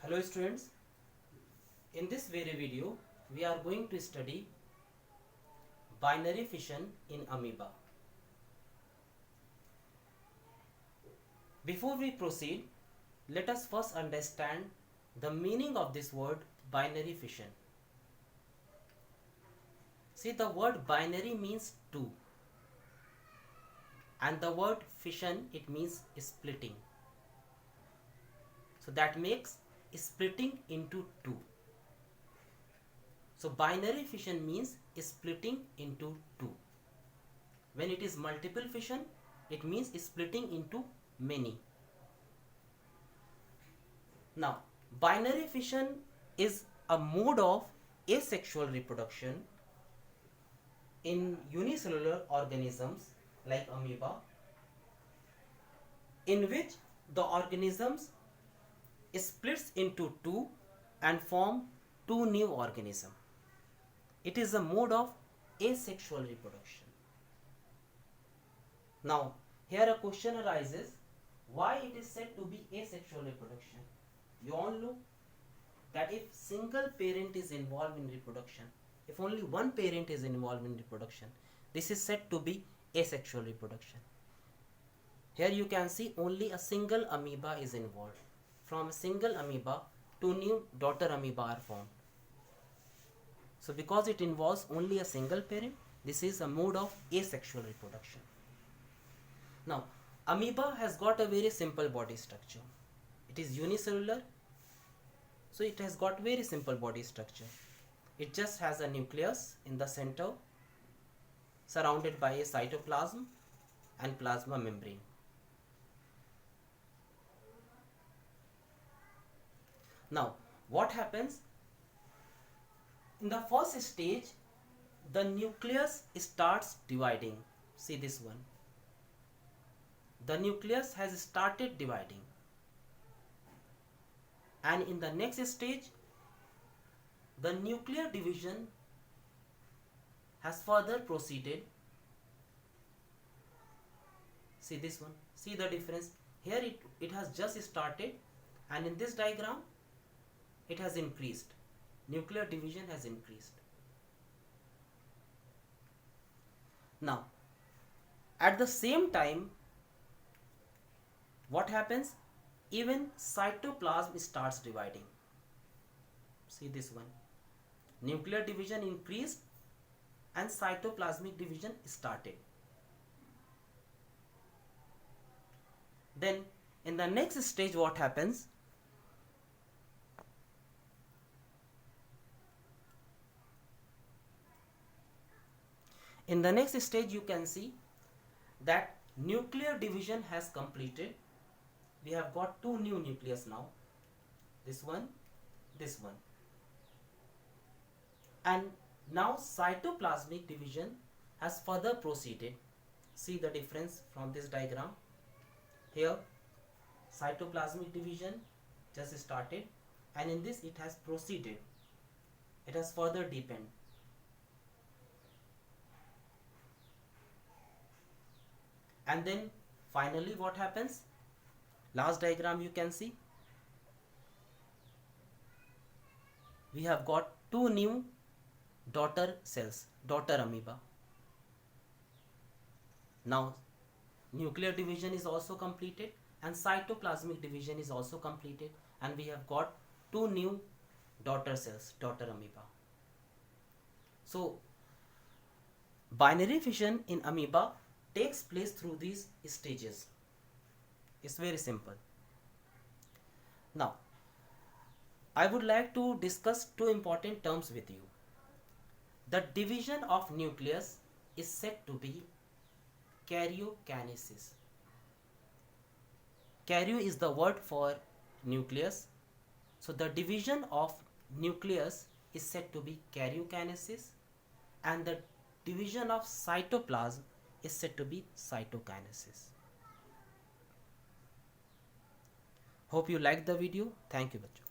Hello students, in this very video we are going to study binary fission in amoeba. Before we proceed, let us first understand the meaning of this word binary fission. See, the word binary means two and the word fission, it means splitting. So that makes splitting into two. So binary fission means splitting into two. When it is multiple fission, it means splitting into many. Now, binary fission is a mode of asexual reproduction in unicellular organisms like amoeba, in which the organisms splits into two and form two new organisms. It is a mode of asexual reproduction. Now, here a question arises, why it is said to be asexual reproduction? You all know that if single parent is involved in reproduction, if only one parent is involved in reproduction, this is said to be asexual reproduction. Here you can see only a single amoeba is involved. From a single amoeba, two new daughter amoeba are formed. So because it involves only a single parent, this is a mode of asexual reproduction. Now, amoeba has got a very simple body structure. It is unicellular, so it has got very simple body structure. It just has a nucleus in the center surrounded by a cytoplasm and plasma membrane. Now, what happens? In the first stage, the nucleus starts dividing. See this one. The nucleus has started dividing. And in the next stage, the nuclear division has further proceeded. See this one. See the difference. Here it has just started, and in this diagram, it has increased. Nuclear division has increased. Now, at the same time, what happens? Even cytoplasm starts dividing. See this one. Nuclear division increased and cytoplasmic division started. Then in the next stage, what happens? In the next stage, you can see that nuclear division has completed. We have got two new nucleus now. This one, this one. And now cytoplasmic division has further proceeded. See the difference from this diagram. Here, cytoplasmic division just started, and in this it has proceeded. It has further deepened. And then finally what happens? Last diagram you can see. We have got two new daughter cells, daughter amoeba. Now nuclear division is also completed and cytoplasmic division is also completed, and we have got two new daughter cells, daughter amoeba. So binary fission in amoeba takes place through these stages. It's very simple. Now, I would like to discuss two important terms with you. The division of nucleus is said to be karyokinesis. Karyo is the word for nucleus. So the division of nucleus is said to be karyokinesis, and the division of cytoplasm is said to be cytokinesis. Hope you liked the video. Thank you, bachcho.